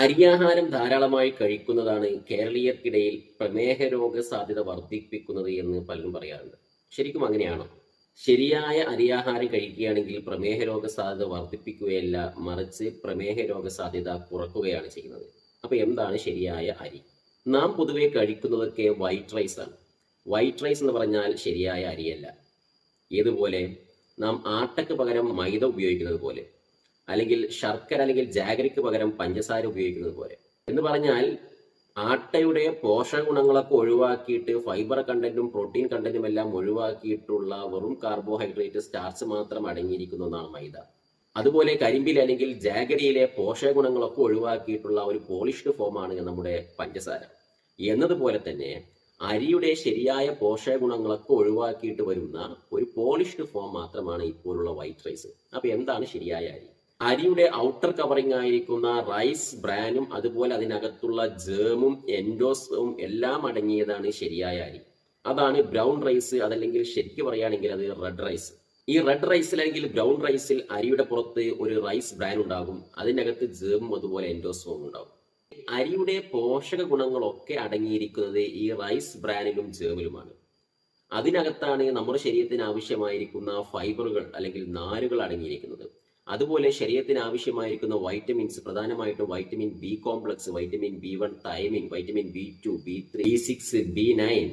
അരിയാഹാരം ധാരാളമായി കഴിക്കുന്നതാണ് കേരളീയർക്കിടയിൽ പ്രമേഹ രോഗ സാധ്യത വർദ്ധിപ്പിക്കുന്നത് എന്ന് പലരും പറയാറുണ്ട്. ശരിക്കും അങ്ങനെയാണോ? ശരിയായ അരിയാഹാരം കഴിക്കുകയാണെങ്കിൽ പ്രമേഹ രോഗ സാധ്യത വർദ്ധിപ്പിക്കുകയല്ല, മറിച്ച് പ്രമേഹ രോഗ സാധ്യത കുറക്കുകയാണ് ചെയ്യുന്നത്. അപ്പൊ എന്താണ് ശരിയായ അരി? നാം പൊതുവെ കഴിക്കുന്നതൊക്കെ വൈറ്റ് റൈസ് ആണ്. വൈറ്റ് റൈസ് എന്ന് പറഞ്ഞാൽ ശരിയായ അരിയല്ല. ഏതുപോലെ? നാം ആട്ടയ്ക്ക് പകരം മൈദ ഉപയോഗിക്കുന്നത് പോലെ, അല്ലെങ്കിൽ ശർക്കര അല്ലെങ്കിൽ ജാഗരിക്ക് പകരം പഞ്ചസാര ഉപയോഗിക്കുന്നത് പോലെ. എന്ന് പറഞ്ഞാൽ ആട്ടയുടെ പോഷക ഗുണങ്ങളൊക്കെ ഒഴിവാക്കിയിട്ട് ഫൈബർ കണ്ടന്റും പ്രോട്ടീൻ കണ്ടന്റും എല്ലാം ഒഴിവാക്കിയിട്ടുള്ള വെറും കാർബോഹൈഡ്രേറ്റ്, സ്റ്റാർച്ച് മാത്രം അടങ്ങിയിരിക്കുന്ന ഒന്നാണ് മൈദ. അതുപോലെ കരിമ്പിൽ അല്ലെങ്കിൽ ജാഗരിയിലെ പോഷക ഗുണങ്ങളൊക്കെ ഒഴിവാക്കിയിട്ടുള്ള ഒരു പോളിഷ്ഡ് ഫോമാണ് നമ്മുടെ പഞ്ചസാര. എന്നതുപോലെ തന്നെ അരിയുടെ ശരിയായ പോഷക ഗുണങ്ങളൊക്കെ ഒഴിവാക്കിയിട്ട് വരുന്ന ഒരു പോളിഷ്ഡ് ഫോം മാത്രമാണ് ഇപ്പോഴുള്ള വൈറ്റ് റൈസ്. അപ്പൊ എന്താണ് ശരിയായ അരി? അരിയുടെ ഔട്ടർ കവറിംഗ് ആയിരിക്കുന്ന റൈസ് ബ്രാനും അതുപോലെ അതിനകത്തുള്ള ജേമും എൻഡോസ്പവും എല്ലാം അടങ്ങിയതാണ് ശരിയായ അരി. അതാണ് ബ്രൗൺ റൈസ്, അതല്ലെങ്കിൽ ശരിക്കും പറയുകയാണെങ്കിൽ അത് റെഡ് റൈസ്. ഈ റെഡ് റൈസിൽ അല്ലെങ്കിൽ ബ്രൗൺ റൈസിൽ അരിയുടെ പുറത്ത് ഒരു റൈസ് ബ്രാൻ ഉണ്ടാകും, അതിനകത്ത് ജേമും അതുപോലെ എൻഡോസ്പവും ഉണ്ടാകും. അരിയുടെ പോഷക ഗുണങ്ങളൊക്കെ അടങ്ങിയിരിക്കുന്നത് ഈ റൈസ് ബ്രാനിലും ജേമിലുമാണ്. അതിനകത്താണ് നമ്മുടെ ശരീരത്തിന് ആവശ്യമായിരിക്കുന്ന ഫൈബറുകൾ അല്ലെങ്കിൽ നാരുകൾ അടങ്ങിയിരിക്കുന്നത്. അതുപോലെ ശരീരത്തിന് ആവശ്യമായിരിക്കുന്ന വൈറ്റമിൻസ്, പ്രധാനമായിട്ടും vitamin B complex, vitamin B1, thiamine, vitamin B2, B3, B6, B9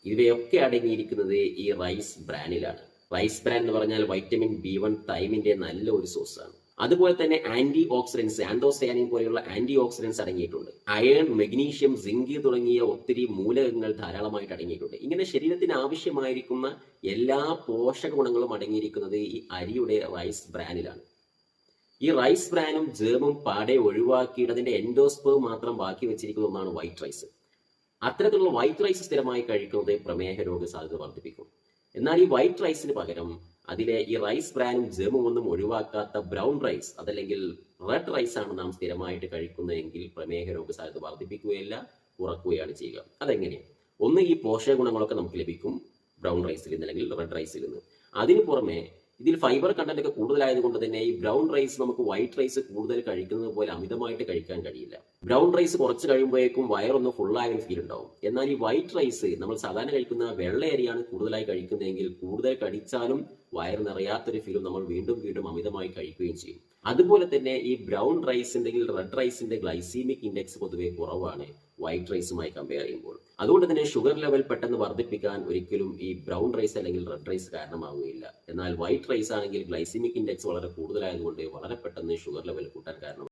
ഇവയൊക്കെ അടങ്ങിയിരിക്കുന്നത് ഈ റൈസ് ബ്രാനിലാണ്. റൈസ് ബ്രാൻ എന്ന് പറഞ്ഞാൽ വൈറ്റമിൻ B1, തൈമിന്റെ നല്ല ഒരു സോഴ്സാണ്. അതുപോലെ തന്നെ ആന്റി ഓക്സിഡൻസ്, ആന്തോസയാനിൻ പോലെയുള്ള ആന്റി ഓക്സിഡൻസ് അടങ്ങിയിട്ടുണ്ട്. അയൺ, മെഗ്നീഷ്യം, സിങ്ക് തുടങ്ങിയ ഒത്തിരി മൂലകങ്ങൾ ധാരാളമായിട്ട് അടങ്ങിയിട്ടുണ്ട്. ഇങ്ങനെ ശരീരത്തിന് ആവശ്യമായിരിക്കുന്ന എല്ലാ പോഷക ഗുണങ്ങളും അടങ്ങിയിരിക്കുന്നത് ഈ അരിയുടെ റൈസ് ബ്രാനിലാണ്. ഈ റൈസ് ബ്രാനും ജേമും പാടെ ഒഴിവാക്കിയിട്ട് അതിന്റെ എൻഡോസ്പേം മാത്രം ബാക്കി വെച്ചിരിക്കുന്ന ഒന്നാണ് വൈറ്റ് റൈസ്. അത്തരത്തിലുള്ള വൈറ്റ് റൈസ് സ്ഥിരമായി കഴിക്കുന്നത് പ്രമേഹ രോഗ സാധ്യത വർദ്ധിപ്പിക്കും. എന്നാൽ ഈ വൈറ്റ് റൈസിന് പകരം അതിലെ ഈ റൈസ് ബ്രാനും ജേമും ഒന്നും ഒഴിവാക്കാത്ത ബ്രൗൺ റൈസ്, അതല്ലെങ്കിൽ റെഡ് റൈസ് ആണ് നാം സ്ഥിരമായിട്ട് കഴിക്കുന്നതെങ്കിൽ പ്രമേഹ രോഗ സാധ്യത വർദ്ധിപ്പിക്കുകയല്ല, കുറക്കുകയാണ് ചെയ്യുക. അതെങ്ങനെയാണ്? ഒന്ന്, ഈ പോഷക ഗുണങ്ങളൊക്കെ നമുക്ക് ലഭിക്കും ബ്രൗൺ റൈസിൽ നിന്ന് അല്ലെങ്കിൽ റെഡ് റൈസിൽ നിന്ന്. അതിനു പുറമെ ഇതിൽ ഫൈബർ കണ്ടന്റ് ഒക്കെ കൂടുതലായതുകൊണ്ട് തന്നെ ഈ ബ്രൗൺ റൈസ് നമുക്ക് വൈറ്റ് റൈസ് കൂടുതൽ കഴിക്കുന്നത് പോലെ അമിതമായിട്ട് കഴിക്കാൻ കഴിയില്ല. ബ്രൗൺ റൈസ് കുറച്ച് കഴിയുമ്പോഴേക്കും വയറൊന്ന് ഫുള്ളായ ഒരു ഫീൽ ഉണ്ടാവും. എന്നാൽ ഈ വൈറ്റ് റൈസ് നമ്മൾ സാധാരണ കഴിക്കുന്ന വെള്ള അരിയാണ് കൂടുതലായി കഴിക്കുന്നതെങ്കിൽ കൂടുതൽ കഴിച്ചാലും വയർ നിറയാത്തൊരു ഫീലും നമ്മൾ വീണ്ടും വീണ്ടും അമിതമായി കഴിക്കുകയും ചെയ്യും. അതുപോലെ തന്നെ ഈ ബ്രൗൺ റൈസിന്റെ റെഡ് റൈസിന്റെ ഗ്ലൈസീമിക് ഇൻഡെക്സ് പൊതുവെ കുറവാണ് വൈറ്റ് റൈസുമായി കമ്പയർ ചെയ്യുമ്പോൾ. അതുകൊണ്ട് തന്നെ ഷുഗർ ലെവൽ പെട്ടെന്ന് വർദ്ധിപ്പിക്കാൻ ഒരിക്കലും ഈ ബ്രൗൺ റൈസ് അല്ലെങ്കിൽ റെഡ് റൈസ് കാരണമാവുകയില്ല. എന്നാൽ വൈറ്റ് റൈസ് ആണെങ്കിൽ ഗ്ലൈസീമിക് ഇൻഡെക്സ് വളരെ കൂടുതലായതുകൊണ്ട് വളരെ പെട്ടെന്ന് ഷുഗർ ലെവൽ കൂട്ടാൻ കാരണം